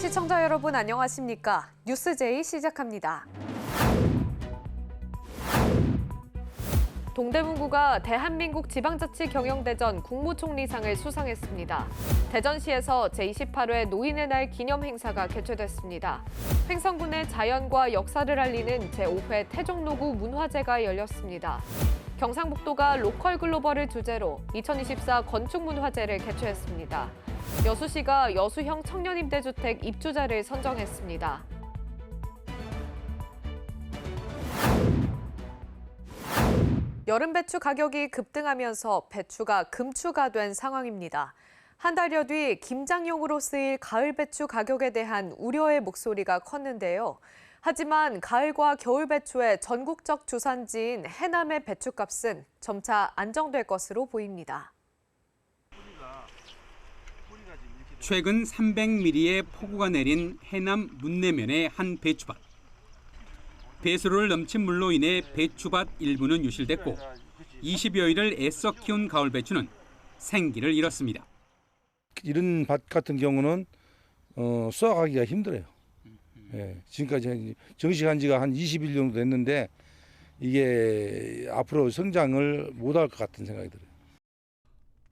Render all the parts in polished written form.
시청자 여러분 안녕하십니까? 뉴스제이 시작합니다. 동대문구가 대한민국 지방자치경영대전 국무총리상을 수상했습니다. 대전시에서 제28회 노인의 날 기념 행사가 개최됐습니다. 횡성군의 자연과 역사를 알리는 제5회 태종로구 문화제가 열렸습니다. 경상북도가 로컬 글로벌을 주제로 2024 건축문화제를 개최했습니다. 여수시가 여수형 청년임대주택 입주자를 선정했습니다. 여름 배추 가격이 급등하면서 배추가 금추가 된 상황입니다. 한 달여 뒤 김장용으로 쓰일 가을 배추 가격에 대한 우려의 목소리가 컸는데요. 하지만 가을과 겨울 배추의 전국적 주산지인 해남의 배추값은 점차 안정될 것으로 보입니다. 최근 300mm의 폭우가 내린 해남 문내면의 한 배추밭. 배수로를 넘친 물로 인해 배추밭 일부는 유실됐고 20여일을 애써 키운 가을 배추는 생기를 잃었습니다. 이런 밭 같은 경우는 수확하기가 힘들어요. 예, 지금까지 정식한 지가 한 20일 정도 됐는데 이게 앞으로 성장을 못할 것 같은 생각이 들어요.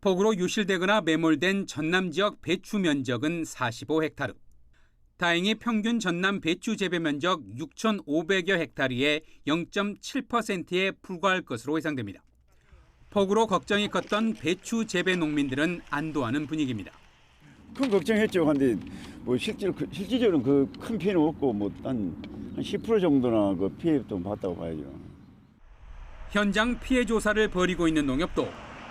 폭우로 유실되거나 매몰된 전남 지역 배추 면적은 45헥타르. 다행히 평균 전남 배추 재배 면적 6,500여 헥타르의 0.7%에 불과할 것으로 예상됩니다. 폭우로 걱정이 컸던 배추 재배 농민들은 안도하는 분위기입니다. 큰 걱정했죠. 근데 뭐 실질적으로는 그 큰 피해는 없고 뭐 한 10% 정도나 그 피해 좀 봤다고 봐야죠. 현장 피해 조사를 벌이고 있는 농협도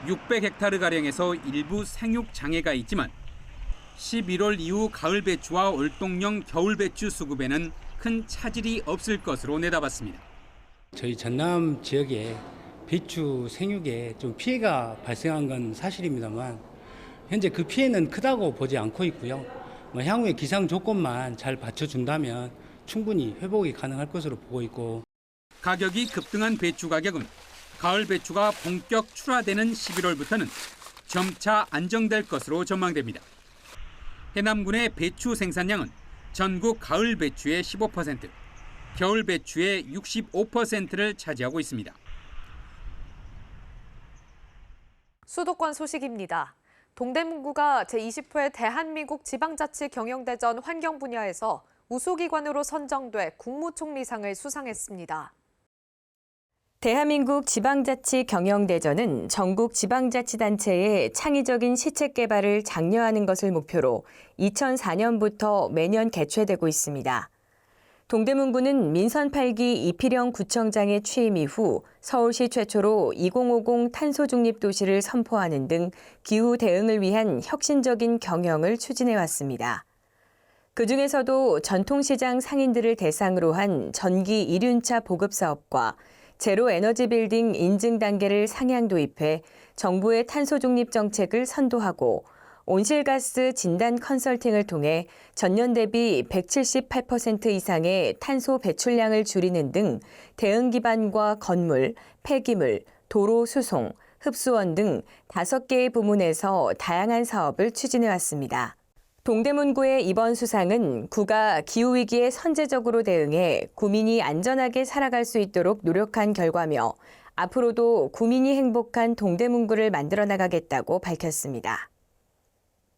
600헥타르 가량에서 일부 생육 장애가 있지만 11월 이후 가을 배추와 월동령 겨울 배추 수급에는 큰 차질이 없을 것으로 내다봤습니다. 저희 전남 지역에 배추 생육에 좀 피해가 발생한 건 사실입니다만 현재 그 피해는 크다고 보지 않고 있고요. 향후에 기상 조건만 잘 받쳐준다면 충분히 회복이 가능할 것으로 보고 있고. 가격이 급등한 배추 가격은 가을 배추가 본격 출하되는 11월부터는 점차 안정될 것으로 전망됩니다. 해남군의 배추 생산량은 전국 가을 배추의 15%, 겨울 배추의 65%를 차지하고 있습니다. 수도권 소식입니다. 동대문구가 제20회 대한민국 지방자치경영대전 환경 분야에서 우수기관으로 선정돼 국무총리상을 수상했습니다. 대한민국 지방자치경영대전은 전국 지방자치단체의 창의적인 시책 개발을 장려하는 것을 목표로 2004년부터 매년 개최되고 있습니다. 동대문구는 민선 8기 이필영 구청장의 취임 이후 서울시 최초로 2050 탄소 중립 도시를 선포하는 등 기후 대응을 위한 혁신적인 경영을 추진해 왔습니다. 그중에서도 전통시장 상인들을 대상으로 한 전기 이륜차 보급 사업과 제로 에너지 빌딩 인증 단계를 상향 도입해 정부의 탄소 중립 정책을 선도하고 온실가스 진단 컨설팅을 통해 전년 대비 178% 이상의 탄소 배출량을 줄이는 등 대응 기반과 건물, 폐기물, 도로 수송, 흡수원 등 5개의 부문에서 다양한 사업을 추진해 왔습니다. 동대문구의 이번 수상은 구가 기후위기에 선제적으로 대응해 구민이 안전하게 살아갈 수 있도록 노력한 결과며 앞으로도 구민이 행복한 동대문구를 만들어 나가겠다고 밝혔습니다.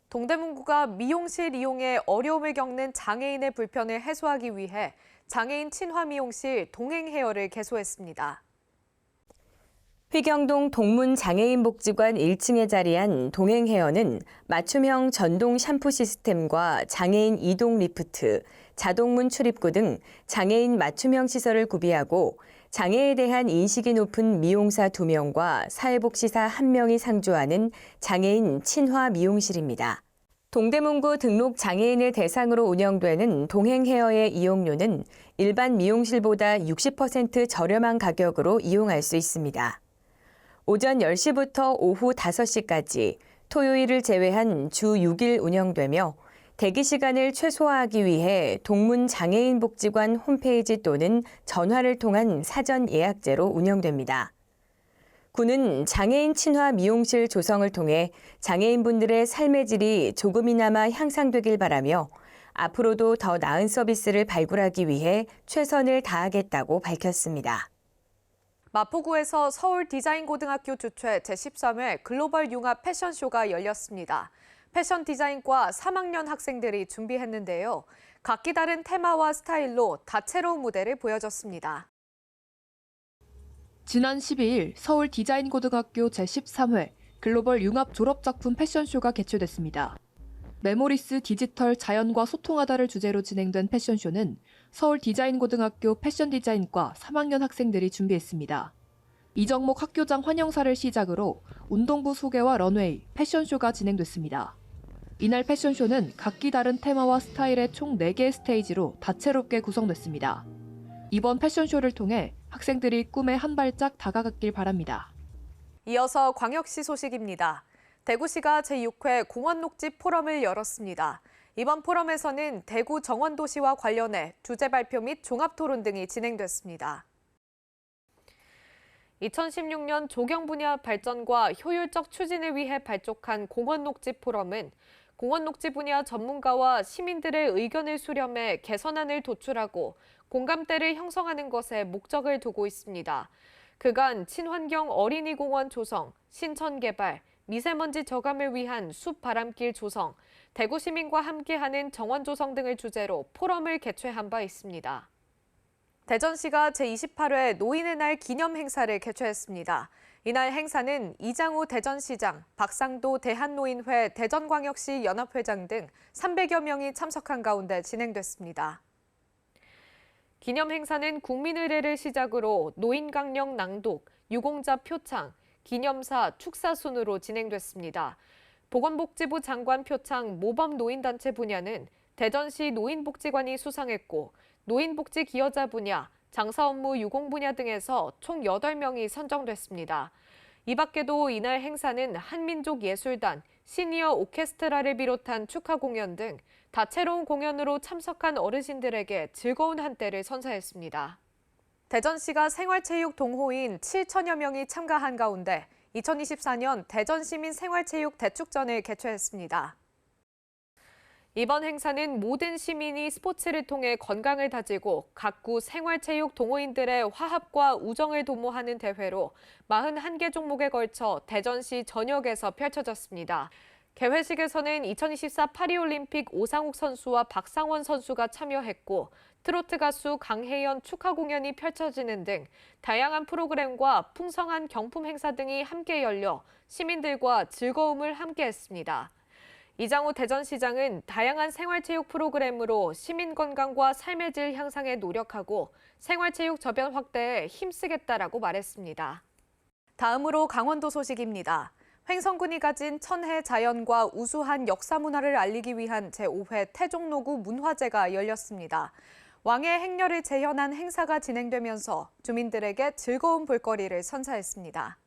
동대문구가 미용실 이용에 어려움을 겪는 장애인의 불편을 해소하기 위해 장애인 친화 미용실 동행헤어를 개소했습니다. 휘경동 동문장애인복지관 1층에 자리한 동행헤어는 맞춤형 전동 샴푸 시스템과 장애인 이동 리프트, 자동문 출입구 등 장애인 맞춤형 시설을 구비하고 장애에 대한 인식이 높은 미용사 2명과 사회복지사 1명이 상주하는 장애인 친화 미용실입니다. 동대문구 등록 장애인을 대상으로 운영되는 동행헤어의 이용료는 일반 미용실보다 60% 저렴한 가격으로 이용할 수 있습니다. 오전 10시부터 오후 5시까지 토요일을 제외한 주 6일 운영되며 대기 시간을 최소화하기 위해 동문장애인복지관 홈페이지 또는 전화를 통한 사전 예약제로 운영됩니다. 구는 장애인 친화 미용실 조성을 통해 장애인분들의 삶의 질이 조금이나마 향상되길 바라며 앞으로도 더 나은 서비스를 발굴하기 위해 최선을 다하겠다고 밝혔습니다. 마포구에서 서울디자인고등학교 주최 제13회 글로벌 융합 패션쇼가 열렸습니다. 패션 디자인과 3학년 학생들이 준비했는데요. 각기 다른 테마와 스타일로 다채로운 무대를 보여줬습니다. 지난 12일 서울디자인고등학교 제13회 글로벌 융합 졸업작품 패션쇼가 개최됐습니다. 메모리스 디지털 자연과 소통하다를 주제로 진행된 패션쇼는 서울디자인고등학교 패션디자인과 3학년 학생들이 준비했습니다. 이정목 학교장 환영사를 시작으로 운동부 소개와 런웨이, 패션쇼가 진행됐습니다. 이날 패션쇼는 각기 다른 테마와 스타일의 총 4개의 스테이지로 다채롭게 구성됐습니다. 이번 패션쇼를 통해 학생들이 꿈에 한 발짝 다가갔길 바랍니다. 이어서 광역시 소식입니다. 대구시가 제6회 공원녹지 포럼을 열었습니다. 이번 포럼에서는 대구 정원도시와 관련해 주제 발표 및 종합토론 등이 진행됐습니다. 2016년 조경 분야 발전과 효율적 추진을 위해 발족한 공원녹지 포럼은 공원녹지 분야 전문가와 시민들의 의견을 수렴해 개선안을 도출하고 공감대를 형성하는 것에 목적을 두고 있습니다. 그간 친환경 어린이공원 조성, 신천 개발, 미세먼지 저감을 위한 숲 바람길 조성, 대구 시민과 함께하는 정원 조성 등을 주제로 포럼을 개최한 바 있습니다. 대전시가 제28회 노인의 날 기념 행사를 개최했습니다. 이날 행사는 이장우 대전시장, 박상도 대한노인회 대전광역시 연합회장 등 300여 명이 참석한 가운데 진행됐습니다. 기념 행사는 국민의례를 시작으로 노인강령 낭독, 유공자 표창, 기념사, 축사 순으로 진행됐습니다. 보건복지부 장관 표창 모범노인단체 분야는 대전시 노인복지관이 수상했고 노인복지 기여자 분야, 장사업무 유공 분야 등에서 총 8명이 선정됐습니다. 이 밖에도 이날 행사는 한민족 예술단, 시니어 오케스트라를 비롯한 축하 공연 등 다채로운 공연으로 참석한 어르신들에게 즐거운 한때를 선사했습니다. 대전시가 생활체육 동호인 7천여 명이 참가한 가운데 2024년 대전시민 생활체육 대축전을 개최했습니다. 이번 행사는 모든 시민이 스포츠를 통해 건강을 다지고 각구 생활체육 동호인들의 화합과 우정을 도모하는 대회로 41개 종목에 걸쳐 대전시 전역에서 펼쳐졌습니다. 개회식에서는 2024 파리올림픽 오상욱 선수와 박상원 선수가 참여했고 트로트 가수 강혜연 축하 공연이 펼쳐지는 등 다양한 프로그램과 풍성한 경품 행사 등이 함께 열려 시민들과 즐거움을 함께했습니다. 이장우 대전시장은 다양한 생활체육 프로그램으로 시민 건강과 삶의 질 향상에 노력하고 생활체육 저변 확대에 힘쓰겠다라고 말했습니다. 다음으로 강원도 소식입니다. 횡성군이 가진 천혜 자연과 우수한 역사 문화를 알리기 위한 제5회 태종노구 문화제가 열렸습니다. 왕의 행렬을 재현한 행사가 진행되면서 주민들에게 즐거운 볼거리를 선사했습니다.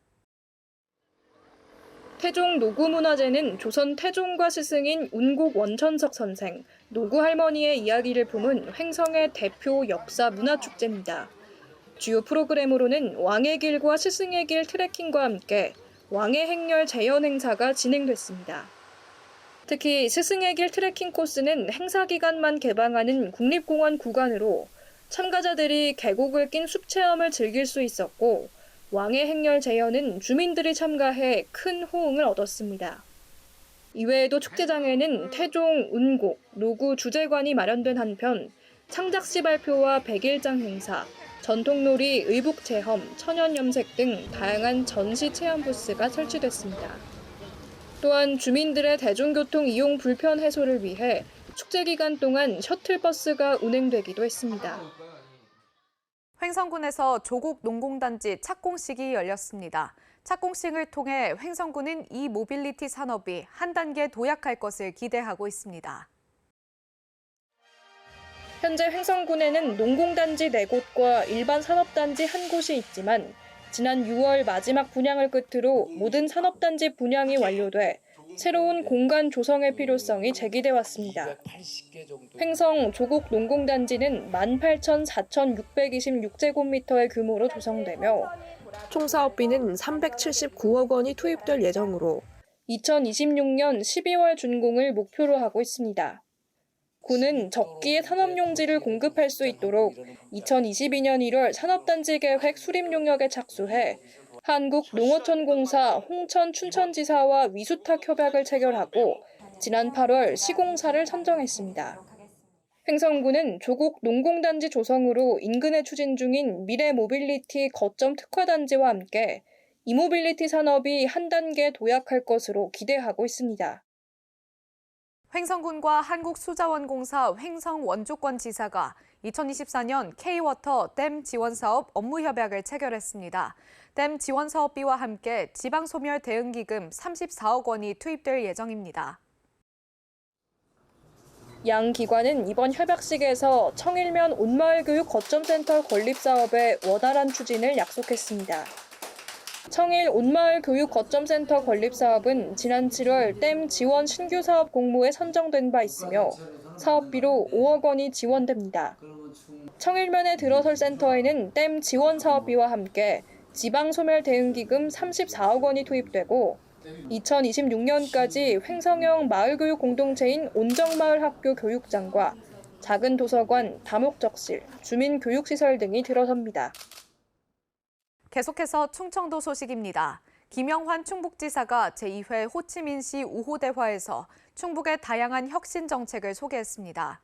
태종 노구문화제는 조선 태종과 스승인 운곡 원천석 선생, 노구 할머니의 이야기를 품은 횡성의 대표 역사 문화축제입니다. 주요 프로그램으로는 왕의 길과 스승의 길 트레킹과 함께 왕의 행렬 재현 행사가 진행됐습니다. 특히 스승의 길 트레킹 코스는 행사 기간만 개방하는 국립공원 구간으로 참가자들이 계곡을 낀 숲 체험을 즐길 수 있었고 왕의 행렬 재현은 주민들이 참가해 큰 호응을 얻었습니다. 이외에도 축제장에는 태종, 운곡, 노구 주제관이 마련된 한편 창작시 발표와 백일장 행사, 전통놀이, 의복체험, 천연염색 등 다양한 전시 체험 부스가 설치됐습니다. 또한 주민들의 대중교통 이용 불편 해소를 위해 축제 기간 동안 셔틀버스가 운행되기도 했습니다. 횡성군에서 조국 농공단지 착공식이 열렸습니다. 착공식을 통해 횡성군은 이 모빌리티 산업이 한 단계 도약할 것을 기대하고 있습니다. 현재 횡성군에는 농공단지 4곳과 일반 산업단지 1곳이 있지만 지난 6월 마지막 분양을 끝으로 모든 산업단지 분양이 완료돼 새로운 공간 조성의 필요성이 제기돼 왔습니다. 횡성 조국 농공단지는 18,4,626제곱미터의 규모로 조성되며 총 사업비는 379억 원이 투입될 예정으로 2026년 12월 준공을 목표로 하고 있습니다. 군은 적기에 산업용지를 공급할 수 있도록 2022년 1월 산업단지 계획 수립 용역에 착수해 한국농어촌공사 홍천 춘천지사와 위수탁 협약을 체결하고 지난 8월 시공사를 선정했습니다. 횡성군은 조국 농공단지 조성으로 인근에 추진 중인 미래모빌리티 거점 특화단지와 함께 이모빌리티 산업이 한 단계 도약할 것으로 기대하고 있습니다. 횡성군과 한국수자원공사 횡성원조권지사가 2024년 K-워터 댐 지원사업 업무협약을 체결했습니다. 댐 지원사업비와 함께 지방소멸 대응기금 34억 원이 투입될 예정입니다. 양 기관은 이번 협약식에서 청일면 온마을교육 거점센터 건립사업의 원활한 추진을 약속했습니다. 청일 온마을교육 거점센터 건립사업은 지난 7월 댐 지원 신규 사업 공모에 선정된 바 있으며 사업비로 5억 원이 지원됩니다. 청일면에 들어설 센터에는 댐 지원 사업비와 함께 지방소멸 대응기금 34억 원이 투입되고 2026년까지 횡성형 마을교육 공동체인 온정마을학교 교육장과 작은 도서관, 다목적실, 주민교육시설 등이 들어섭니다. 계속해서 충청도 소식입니다. 김영환 충북지사가 제2회 호치민시 우호대화에서 충북의 다양한 혁신 정책을 소개했습니다.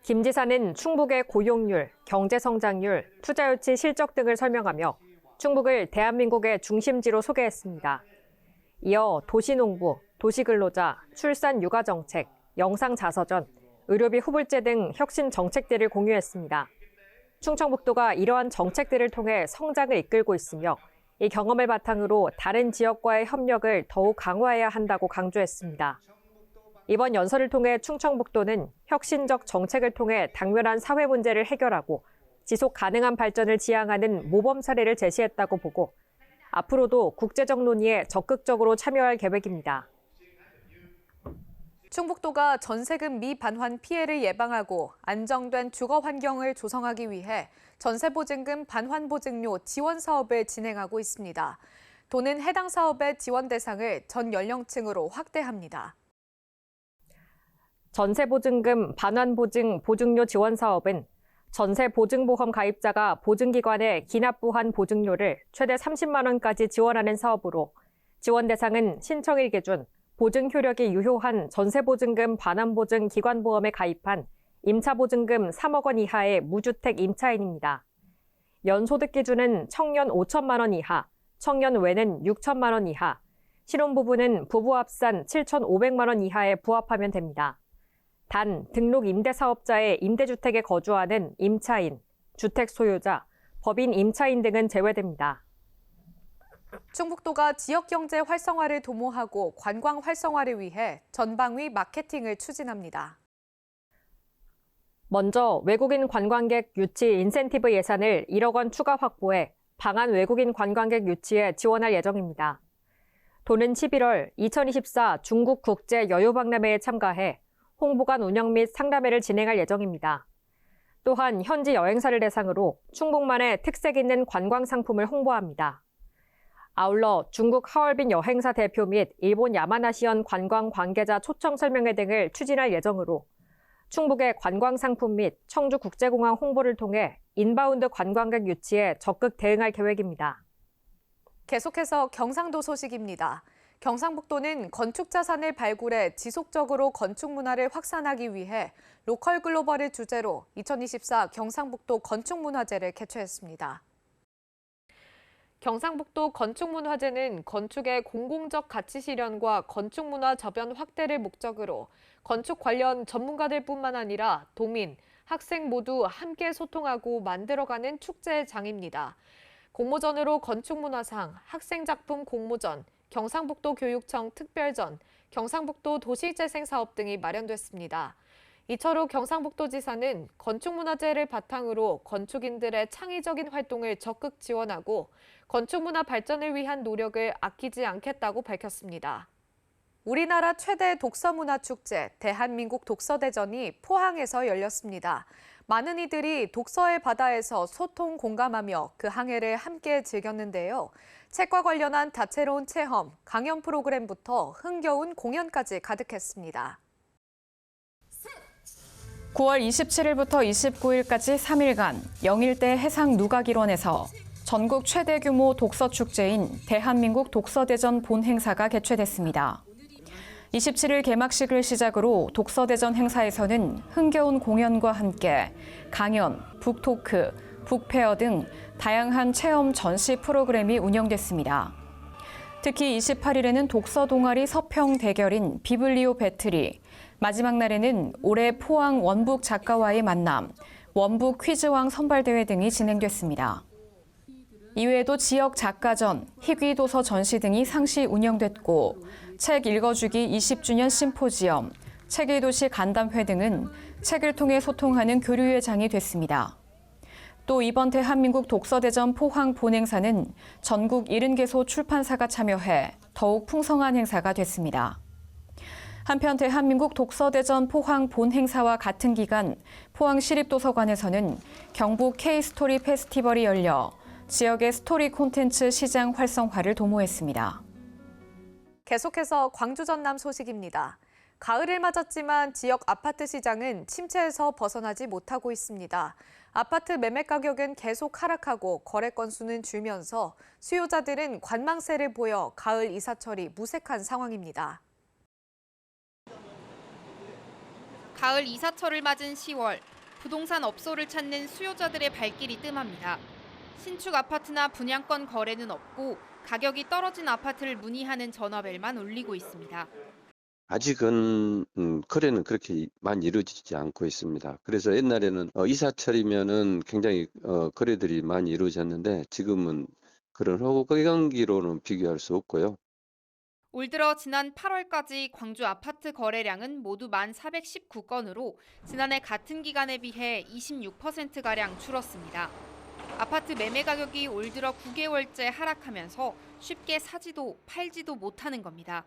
김 지사는 충북의 고용률, 경제성장률, 투자유치 실적 등을 설명하며 충북을 대한민국의 중심지로 소개했습니다. 이어 도시농부, 도시근로자, 출산육아정책, 영상자서전, 의료비 후불제 등 혁신 정책들을 공유했습니다. 충청북도가 이러한 정책들을 통해 성장을 이끌고 있으며 이 경험을 바탕으로 다른 지역과의 협력을 더욱 강화해야 한다고 강조했습니다. 이번 연설을 통해 충청북도는 혁신적 정책을 통해 당면한 사회 문제를 해결하고 지속 가능한 발전을 지향하는 모범 사례를 제시했다고 보고 앞으로도 국제적 논의에 적극적으로 참여할 계획입니다. 충북도가 전세금 미반환 피해를 예방하고 안정된 주거 환경을 조성하기 위해 전세보증금 반환보증료 지원 사업을 진행하고 있습니다. 도는 해당 사업의 지원 대상을 전 연령층으로 확대합니다. 전세보증금 반환보증 보증료 지원 사업은 전세보증보험 가입자가 보증기관에 기납부한 보증료를 최대 30만 원까지 지원하는 사업으로 지원 대상은 신청일 기준 보증 효력이 유효한 전세보증금 반환보증 기관보험에 가입한 임차보증금 3억 원 이하의 무주택 임차인입니다. 연소득 기준은 청년 5천만 원 이하, 청년 외는 6천만 원 이하, 신혼부부는 부부 합산 7,500만 원 이하에 부합하면 됩니다. 단 등록 임대사업자의 임대주택에 거주하는 임차인, 주택 소유자, 법인 임차인 등은 제외됩니다. 충북도가 지역경제 활성화를 도모하고 관광 활성화를 위해 전방위 마케팅을 추진합니다. 먼저 외국인 관광객 유치 인센티브 예산을 1억 원 추가 확보해 방한 외국인 관광객 유치에 지원할 예정입니다. 도는 11월 2024 중국 국제 여유박람회에 참가해 홍보관 운영 및 상담회를 진행할 예정입니다. 또한 현지 여행사를 대상으로 충북만의 특색 있는 관광 상품을 홍보합니다. 아울러 중국 하얼빈 여행사 대표 및 일본 야마나시현 관광 관계자 초청 설명회 등을 추진할 예정으로 충북의 관광 상품 및 청주국제공항 홍보를 통해 인바운드 관광객 유치에 적극 대응할 계획입니다. 계속해서 경상도 소식입니다. 경상북도는 건축 자산을 발굴해 지속적으로 건축 문화를 확산하기 위해 로컬 글로벌을 주제로 2024 경상북도 건축문화제를 개최했습니다. 경상북도 건축문화제는 건축의 공공적 가치 실현과 건축문화 저변 확대를 목적으로 건축 관련 전문가들뿐만 아니라 도민, 학생 모두 함께 소통하고 만들어가는 축제장입니다. 공모전으로 건축문화상, 학생작품 공모전, 경상북도 교육청 특별전, 경상북도 도시재생사업 등이 마련됐습니다. 이철우 경상북도지사는 건축문화제를 바탕으로 건축인들의 창의적인 활동을 적극 지원하고 건축문화 발전을 위한 노력을 아끼지 않겠다고 밝혔습니다. 우리나라 최대 독서문화축제 대한민국 독서대전이 포항에서 열렸습니다. 많은 이들이 독서의 바다에서 소통 공감하며 그 항해를 함께 즐겼는데요. 책과 관련한 다채로운 체험, 강연 프로그램부터 흥겨운 공연까지 가득했습니다. 9월 27일부터 29일까지 3일간 영일대 해상누각일원에서 전국 최대 규모 독서 축제인 대한민국 독서대전 본행사가 개최됐습니다. 27일 개막식을 시작으로 독서대전 행사에서는 흥겨운 공연과 함께 강연, 북토크, 북페어 등 다양한 체험 전시 프로그램이 운영됐습니다. 특히 28일에는 독서 동아리 서평 대결인 비블리오 배틀이, 마지막 날에는 올해 포항 원북 작가와의 만남, 원북 퀴즈왕 선발대회 등이 진행됐습니다. 이외에도 지역 작가전, 희귀도서 전시 등이 상시 운영됐고, 책 읽어주기 20주년 심포지엄, 책의 도시 간담회 등은 책을 통해 소통하는 교류의 장이 됐습니다. 또 이번 대한민국 독서대전 포항 본행사는 전국 70개소 출판사가 참여해 더욱 풍성한 행사가 됐습니다. 한편 대한민국 독서대전 포항 본행사와 같은 기간 포항시립도서관에서는 경북 K-스토리 페스티벌이 열려 지역의 스토리 콘텐츠 시장 활성화를 도모했습니다. 계속해서 광주 전남 소식입니다. 가을을 맞았지만 지역 아파트 시장은 침체에서 벗어나지 못하고 있습니다. 아파트 매매 가격은 계속 하락하고 거래 건수는 줄면서 수요자들은 관망세를 보여 가을 이사철이 무색한 상황입니다. 가을 이사철을 맞은 10월, 부동산 업소를 찾는 수요자들의 발길이 뜸합니다. 신축 아파트나 분양권 거래는 없고 가격이 떨어진 아파트를 문의하는 전화벨만 울리고 있습니다. 아직은 거래는 그렇게 많이 이루어지지 않고 있습니다. 그래서 옛날에는 이사철이면은 굉장히 거래들이 많이 이루어졌는데 지금은 그런 호강기로는 비교할 수 없고요. 올 들어 지난 8월까지 광주 아파트 거래량은 모두 1,419건으로 지난해 같은 기간에 비해 26%가량 줄었습니다. 아파트 매매 가격이 올 들어 9개월째 하락하면서 쉽게 사지도 팔지도 못하는 겁니다.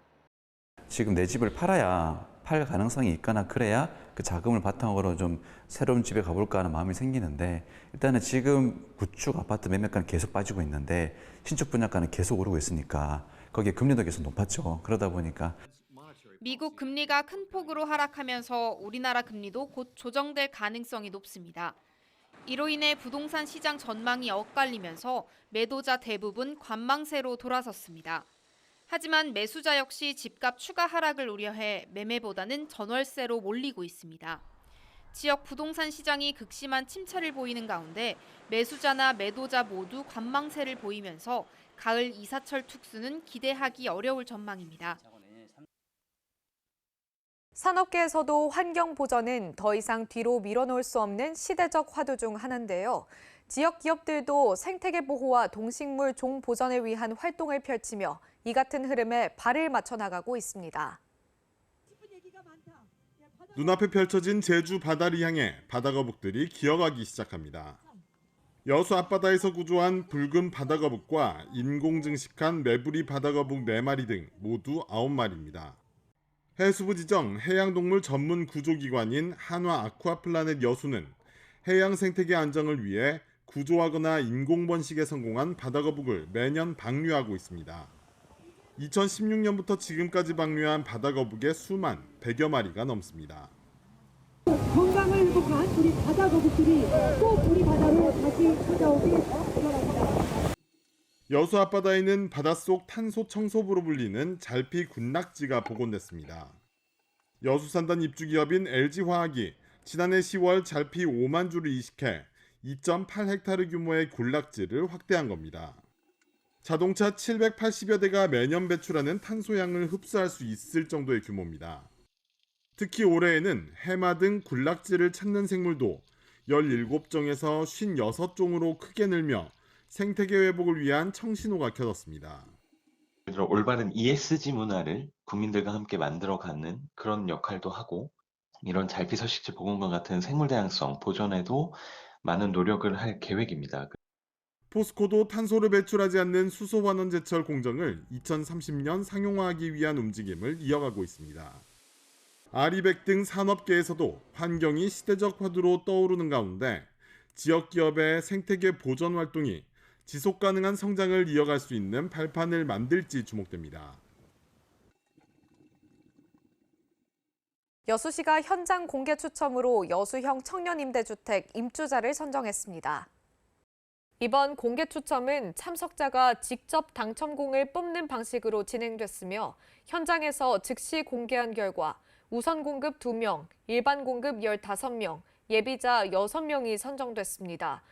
지금 내 집을 팔아야 팔 가능성이 있거나 그래야 그 자금을 바탕으로 좀 새로운 집에 가볼까 하는 마음이 생기는데, 일단은 지금 구축 아파트 매매가는 계속 빠지고 있는데 신축 분양가는 계속 오르고 있으니까 거기에 금리도 계속 높았죠. 그러다 보니까 미국 금리가 큰 폭으로 하락하면서 우리나라 금리도 곧 조정될 가능성이 높습니다. 이로 인해 부동산 시장 전망이 엇갈리면서 매도자 대부분 관망세로 돌아섰습니다. 하지만 매수자 역시 집값 추가 하락을 우려해 매매보다는 전월세로 몰리고 있습니다. 지역 부동산 시장이 극심한 침체를 보이는 가운데 매수자나 매도자 모두 관망세를 보이면서 가을 이사철 특수는 기대하기 어려울 전망입니다. 산업계에서도 환경 보전은 더 이상 뒤로 밀어놓을 수 없는 시대적 화두 중 하나인데요. 지역 기업들도 생태계 보호와 동식물 종 보전을 위한 활동을 펼치며 이 같은 흐름에 발을 맞춰 나가고 있습니다. 눈앞에 펼쳐진 제주 바다를 향해 바다거북들이 기어가기 시작합니다. 여수 앞바다에서 구조한 붉은 바다거북과 인공 증식한 메부리 바다거북 4마리 등 모두 9마리입니다. 해수부 지정 해양동물 전문 구조기관인 한화 아쿠아플라넷 여수는 해양 생태계 안정을 위해 구조하거나 인공 번식에 성공한 바다거북을 매년 방류하고 있습니다. 2016년부터 지금까지 방류한 바다거북의 수만 100여 마리가 넘습니다. 건강을 회복한 우리 바다거북들이 또 우리 바다로 다시 찾아오길 바랍니다. 여수 앞바다에는 바닷속 탄소 청소부로 불리는 잘피 군락지가 복원됐습니다. 여수산단 입주기업인 LG화학이 지난해 10월 잘피 5만 주를 이식해 2.8헥타르 규모의 군락지를 확대한 겁니다. 자동차 780여 대가 매년 배출하는 탄소양을 흡수할 수 있을 정도의 규모입니다. 특히 올해에는 해마 등 군락지를 찾는 생물도 17종에서 56종으로 크게 늘며 생태계 회복을 위한 청신호가 켜졌습니다. 올바른 ESG 문화를 국민들과 함께 만들어가는 그런 역할도 하고, 이런 잘피 서식지 복원과 같은 생물 다양성 보존에도 많은 노력을 할 계획입니다. 포스코도 탄소를 배출하지 않는 수소환원 제철 공정을 2030년 상용화하기 위한 움직임을 이어가고 있습니다. 아리백 등 산업계에서도 환경이 시대적 화두로 떠오르는 가운데 지역 기업의 생태계 보존 활동이 지속 가능한 성장을 이어갈 수 있는 발판을 만들지 주목됩니다. 여수시가 현장 공개 추첨으로 여수형 청년임대주택 임주자를 선정했습니다. 이번 공개 추첨은 참석자가 직접 당첨공을 뽑는 방식으로 진행됐으며 현장에서 즉시 공개한 결과 우선 공급 2명, 일반 공급 15명, 예비자 6명이 선정됐습니다.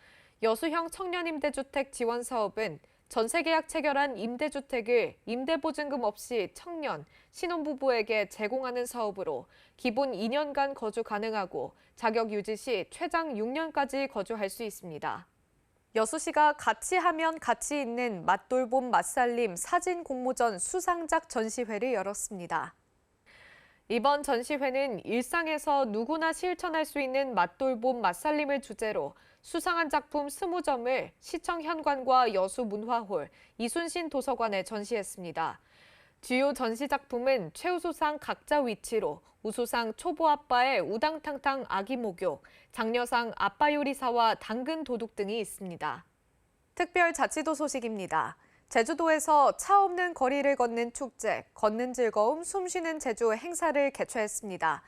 여수형 청년임대주택 지원 사업은 전세계약 체결한 임대주택을 임대보증금 없이 청년, 신혼부부에게 제공하는 사업으로 기본 2년간 거주 가능하고 자격 유지 시 최장 6년까지 거주할 수 있습니다. 여수시가 같이 하면 같이 있는 맛돌봄 맛살림 사진 공모전 수상작 전시회를 열었습니다. 이번 전시회는 일상에서 누구나 실천할 수 있는 맛돌봄 맛살림을 주제로 수상한 작품 20점을 시청 현관과 여수문화홀, 이순신 도서관에 전시했습니다. 주요 전시 작품은 최우수상 각자 위치로 우수상 초보아빠의 우당탕탕 아기 목욕, 장려상 아빠 요리사와 당근 도둑 등이 있습니다. 특별자치도 소식입니다. 제주도에서 차 없는 거리를 걷는 축제, 걷는 즐거움, 숨쉬는 제주 행사를 개최했습니다.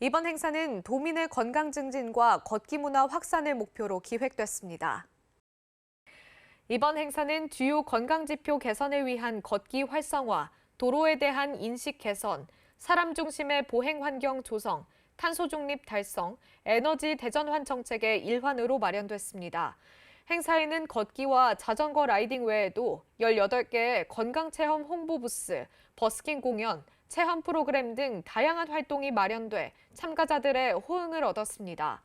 이번 행사는 도민의 건강 증진과 걷기 문화 확산을 목표로 기획됐습니다. 이번 행사는 주요 건강지표 개선을 위한 걷기 활성화, 도로에 대한 인식 개선, 사람 중심의 보행 환경 조성, 탄소 중립 달성, 에너지 대전환 정책의 일환으로 마련됐습니다. 행사에는 걷기와 자전거 라이딩 외에도 18개의 건강체험 홍보 부스, 버스킹 공연, 체험 프로그램 등 다양한 활동이 마련돼 참가자들의 호응을 얻었습니다.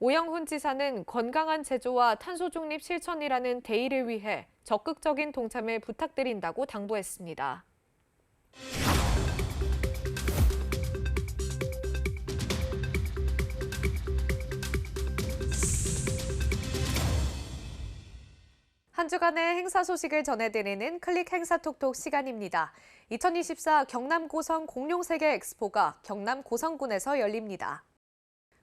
오영훈 지사는 건강한 제조와 탄소 중립 실천이라는 대의를 위해 적극적인 동참을 부탁드린다고 당부했습니다. 한 주간의 행사 소식을 전해드리는 클릭 행사톡톡 시간입니다. 2024 경남 고성 공룡세계 엑스포가 경남 고성군에서 열립니다.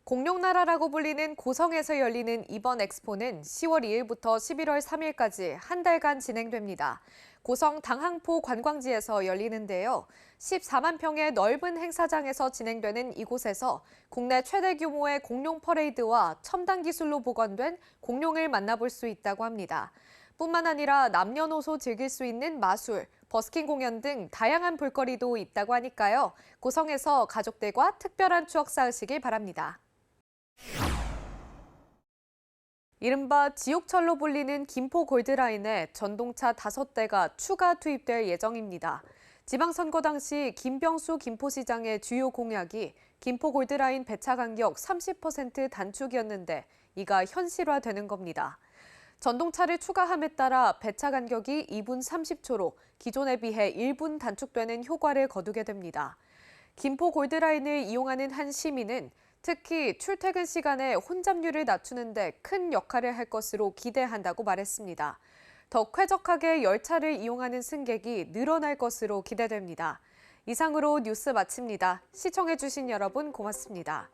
공룡나라라고 불리는 고성에서 열리는 이번 엑스포는 10월 2일부터 11월 3일까지 한 달간 진행됩니다. 고성 당항포 관광지에서 열리는데요. 14만 평의 넓은 행사장에서 진행되는 이곳에서 국내 최대 규모의 공룡 퍼레이드와 첨단 기술로 보건된 공룡을 만나볼 수 있다고 합니다. 뿐만 아니라 남녀노소 즐길 수 있는 마술, 버스킹 공연 등 다양한 볼거리도 있다고 하니까요. 고성에서 가족들과 특별한 추억 쌓으시길 바랍니다. 이른바 지옥철로 불리는 김포 골드라인에 전동차 5대가 추가 투입될 예정입니다. 지방선거 당시 김병수 김포시장의 주요 공약이 김포 골드라인 배차 간격 30% 단축이었는데 이가 현실화되는 겁니다. 전동차를 추가함에 따라 배차 간격이 2분 30초로 기존에 비해 1분 단축되는 효과를 거두게 됩니다. 김포 골드라인을 이용하는 한 시민은 특히 출퇴근 시간에 혼잡률을 낮추는 데 큰 역할을 할 것으로 기대한다고 말했습니다. 더 쾌적하게 열차를 이용하는 승객이 늘어날 것으로 기대됩니다. 이상으로 뉴스 마칩니다. 시청해주신 여러분 고맙습니다.